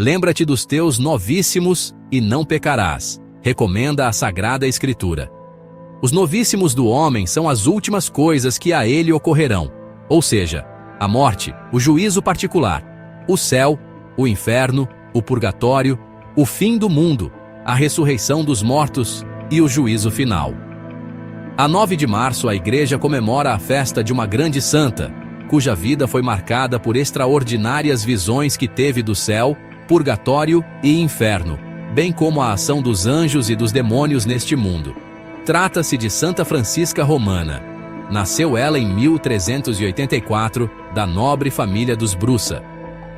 Lembra-te dos teus novíssimos e não pecarás, recomenda a Sagrada Escritura. Os novíssimos do homem são as últimas coisas que a ele ocorrerão, ou seja, a morte, o juízo particular, o céu, o inferno, o purgatório, o fim do mundo, a ressurreição dos mortos e o juízo final. A 9 de março a Igreja comemora a festa de uma grande santa, cuja vida foi marcada por extraordinárias visões que teve do céu, purgatório e inferno, bem como a ação dos anjos e dos demônios neste mundo. Trata-se de Santa Francisca Romana. Nasceu ela em 1384, da nobre família dos Brussa.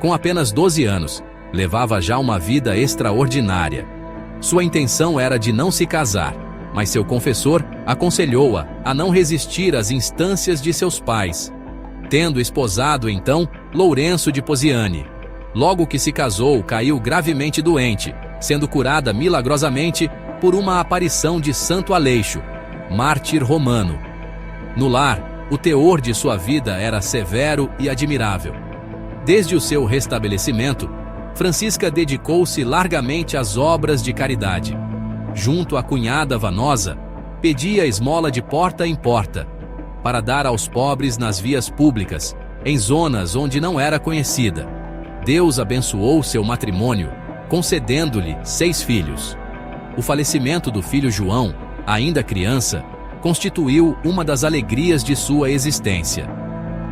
Com apenas 12 anos, levava já uma vida extraordinária. Sua intenção era de não se casar, mas seu confessor aconselhou-a a não resistir às instâncias de seus pais. Tendo esposado então Lourenço de Poziane, logo que se casou, caiu gravemente doente, sendo curada milagrosamente por uma aparição de Santo Aleixo, mártir romano. No lar, o teor de sua vida era severo e admirável. Desde o seu restabelecimento, Francisca dedicou-se largamente às obras de caridade. Junto à cunhada Vanosa, pedia esmola de porta em porta, para dar aos pobres nas vias públicas, em zonas onde não era conhecida. Deus abençoou seu matrimônio, concedendo-lhe 6 filhos. O falecimento do filho João, ainda criança, constituiu uma das alegrias de sua existência.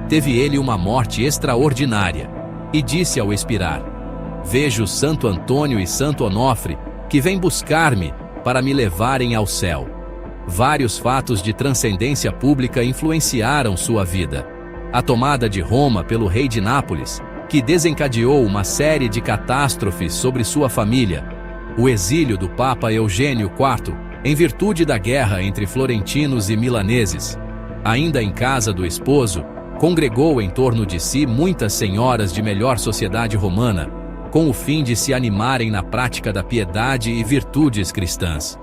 Teve ele uma morte extraordinária, e disse ao expirar: "Vejo Santo Antônio e Santo Onofre, que vêm buscar-me para me levarem ao céu." Vários fatos de transcendência pública influenciaram sua vida. A tomada de Roma pelo rei de Nápoles, que desencadeou uma série de catástrofes sobre sua família. O exílio do Papa Eugênio IV, em virtude da guerra entre florentinos e milaneses. Ainda em casa do esposo, congregou em torno de si muitas senhoras de melhor sociedade romana, com o fim de se animarem na prática da piedade e virtudes cristãs.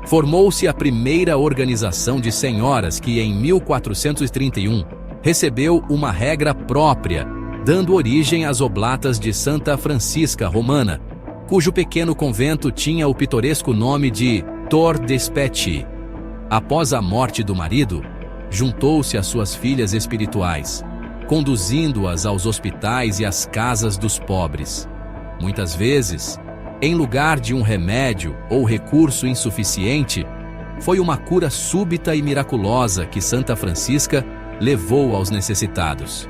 Formou-se a primeira organização de senhoras que, em 1431, recebeu uma regra própria, dando origem às Oblatas de Santa Francisca Romana, cujo pequeno convento tinha o pitoresco nome de Tor des Petits. Após a morte do marido, juntou-se às suas filhas espirituais, conduzindo-as aos hospitais e às casas dos pobres. Muitas vezes, em lugar de um remédio ou recurso insuficiente, foi uma cura súbita e miraculosa que Santa Francisca levou aos necessitados.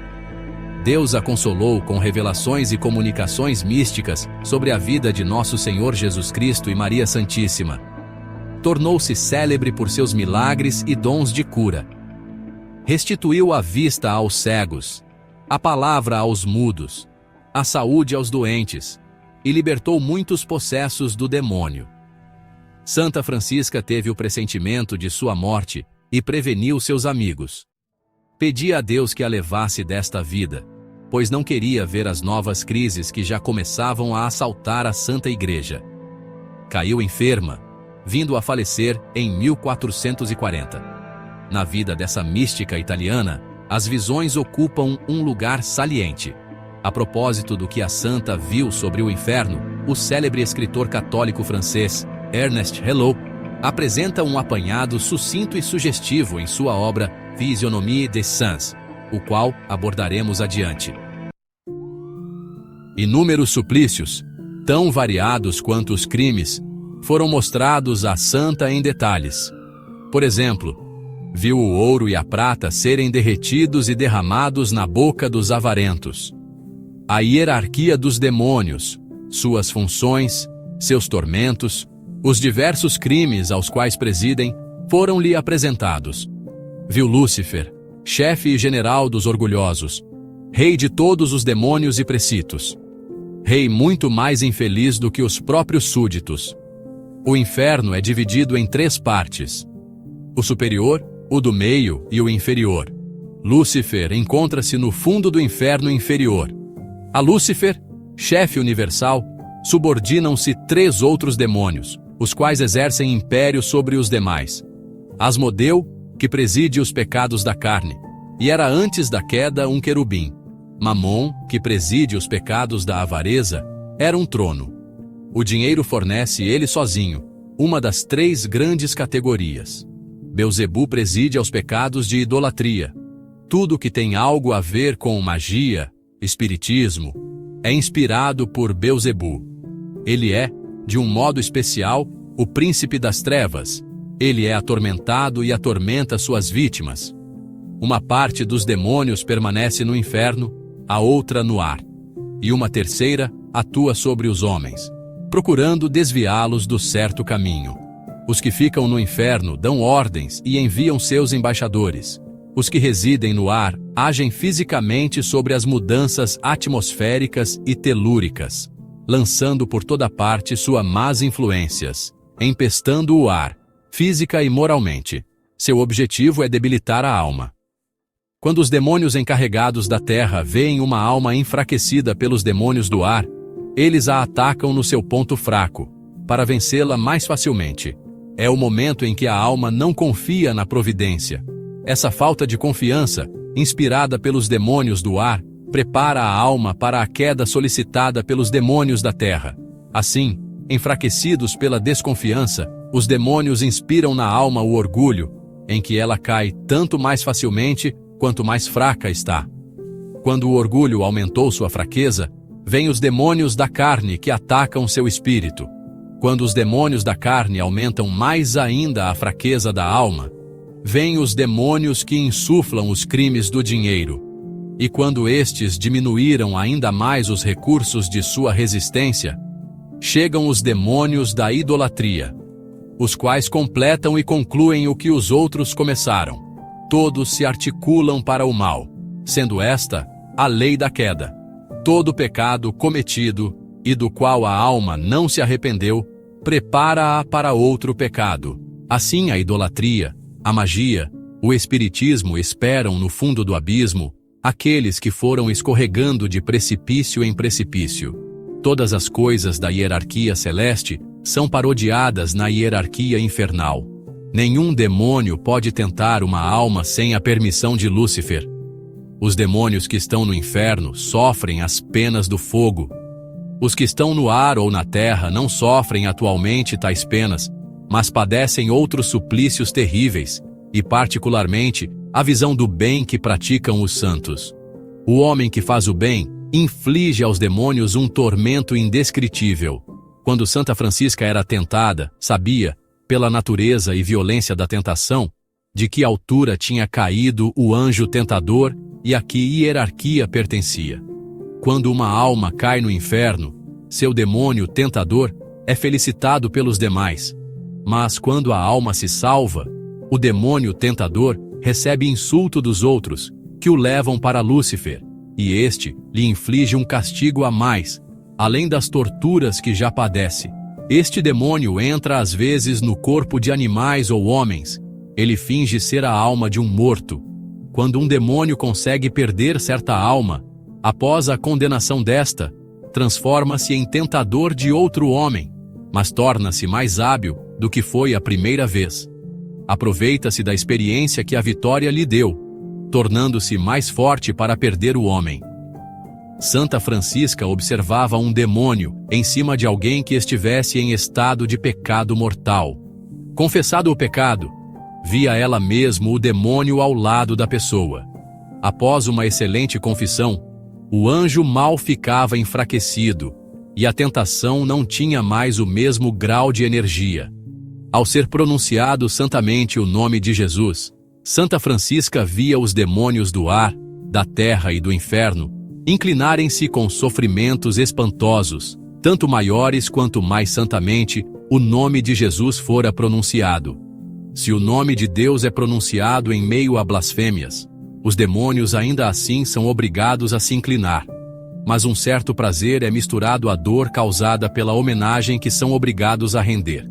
Deus a consolou com revelações e comunicações místicas sobre a vida de Nosso Senhor Jesus Cristo e Maria Santíssima. Tornou-se célebre por seus milagres e dons de cura. Restituiu a vista aos cegos, a palavra aos mudos, a saúde aos doentes, e libertou muitos possessos do demônio. Santa Francisca teve o pressentimento de sua morte e preveniu seus amigos. Pedia a Deus que a levasse desta vida, pois não queria ver as novas crises que já começavam a assaltar a Santa Igreja. Caiu enferma, vindo a falecer em 1440. Na vida dessa mística italiana, as visões ocupam um lugar saliente. A propósito do que a santa viu sobre o inferno, o célebre escritor católico francês, Ernest Hello, apresenta um apanhado sucinto e sugestivo em sua obra Physionomie des Saints, o qual abordaremos adiante. Inúmeros suplícios, tão variados quanto os crimes, foram mostrados à santa em detalhes. Por exemplo, viu o ouro e a prata serem derretidos e derramados na boca dos avarentos. A hierarquia dos demônios, suas funções, seus tormentos, os diversos crimes aos quais presidem, foram-lhe apresentados. Viu Lúcifer, chefe e general dos orgulhosos, rei de todos os demônios e precitos, rei muito mais infeliz do que os próprios súditos. O inferno é dividido em 3 partes: o superior, o do meio e o inferior. Lúcifer encontra-se no fundo do inferno inferior. A Lúcifer, chefe universal, subordinam-se 3 outros demônios, os quais exercem império sobre os demais. Asmodeu, que preside os pecados da carne, e era antes da queda um querubim. Mamon, que preside os pecados da avareza, era um trono. O dinheiro fornece ele sozinho uma das 3 grandes categorias. Beelzebu preside aos pecados de idolatria. Tudo que tem algo a ver com magia, espiritismo, é inspirado por Beelzebu. Ele é, de um modo especial, o príncipe das trevas. Ele é atormentado e atormenta suas vítimas. Uma parte dos demônios permanece no inferno, a outra no ar. E uma terceira atua sobre os homens, procurando desviá-los do certo caminho. Os que ficam no inferno dão ordens e enviam seus embaixadores. Os que residem no ar agem fisicamente sobre as mudanças atmosféricas e telúricas, lançando por toda parte suas más influências, empestando o ar, física e moralmente. Seu objetivo é debilitar a alma. Quando os demônios encarregados da terra veem uma alma enfraquecida pelos demônios do ar, eles a atacam no seu ponto fraco, para vencê-la mais facilmente. É o momento em que a alma não confia na providência. Essa falta de confiança, inspirada pelos demônios do ar, prepara a alma para a queda solicitada pelos demônios da terra. Assim, enfraquecidos pela desconfiança, os demônios inspiram na alma o orgulho, em que ela cai tanto mais facilmente quanto mais fraca está. Quando o orgulho aumentou sua fraqueza, vêm os demônios da carne que atacam seu espírito. Quando os demônios da carne aumentam mais ainda a fraqueza da alma, vêm os demônios que insuflam os crimes do dinheiro. E quando estes diminuíram ainda mais os recursos de sua resistência, chegam os demônios da idolatria, os quais completam e concluem o que os outros começaram. Todos se articulam para o mal, sendo esta a lei da queda. Todo pecado cometido, e do qual a alma não se arrependeu, prepara-a para outro pecado. Assim a idolatria, a magia, o espiritismo esperam no fundo do abismo aqueles que foram escorregando de precipício em precipício. Todas as coisas da hierarquia celeste são parodiadas na hierarquia infernal. Nenhum demônio pode tentar uma alma sem a permissão de Lúcifer. Os demônios que estão no inferno sofrem as penas do fogo. Os que estão no ar ou na terra não sofrem atualmente tais penas, mas padecem outros suplícios terríveis, e particularmente a visão do bem que praticam os santos. O homem que faz o bem inflige aos demônios um tormento indescritível. Quando Santa Francisca era tentada, sabia, pela natureza e violência da tentação, de que altura tinha caído o anjo tentador e a que hierarquia pertencia. Quando uma alma cai no inferno, seu demônio tentador é felicitado pelos demais. Mas quando a alma se salva, o demônio tentador recebe insulto dos outros, que o levam para Lúcifer, e este lhe inflige um castigo a mais, além das torturas que já padece. Este demônio entra às vezes no corpo de animais ou homens. Ele finge ser a alma de um morto. Quando um demônio consegue perder certa alma, após a condenação desta, transforma-se em tentador de outro homem, mas torna-se mais hábil do que foi a primeira vez. Aproveita-se da experiência que a vitória lhe deu, tornando-se mais forte para perder o homem. Santa Francisca observava um demônio em cima de alguém que estivesse em estado de pecado mortal. Confessado o pecado, via ela mesmo o demônio ao lado da pessoa. Após uma excelente confissão, o anjo mal ficava enfraquecido, e a tentação não tinha mais o mesmo grau de energia. Ao ser pronunciado santamente o nome de Jesus, Santa Francisca via os demônios do ar, da terra e do inferno inclinarem-se com sofrimentos espantosos, tanto maiores quanto mais santamente o nome de Jesus fora pronunciado. Se o nome de Deus é pronunciado em meio a blasfêmias, os demônios ainda assim são obrigados a se inclinar. Mas um certo prazer é misturado à dor causada pela homenagem que são obrigados a render.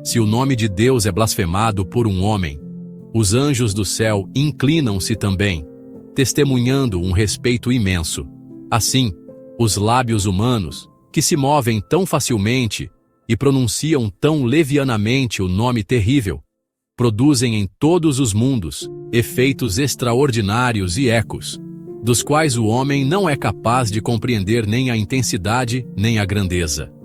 Se o nome de Deus é blasfemado por um homem, os anjos do céu inclinam-se também, testemunhando um respeito imenso. Assim, os lábios humanos, que se movem tão facilmente e pronunciam tão levianamente o nome terrível, produzem em todos os mundos efeitos extraordinários e ecos. dos quais o homem não é capaz de compreender nem a intensidade nem a grandeza.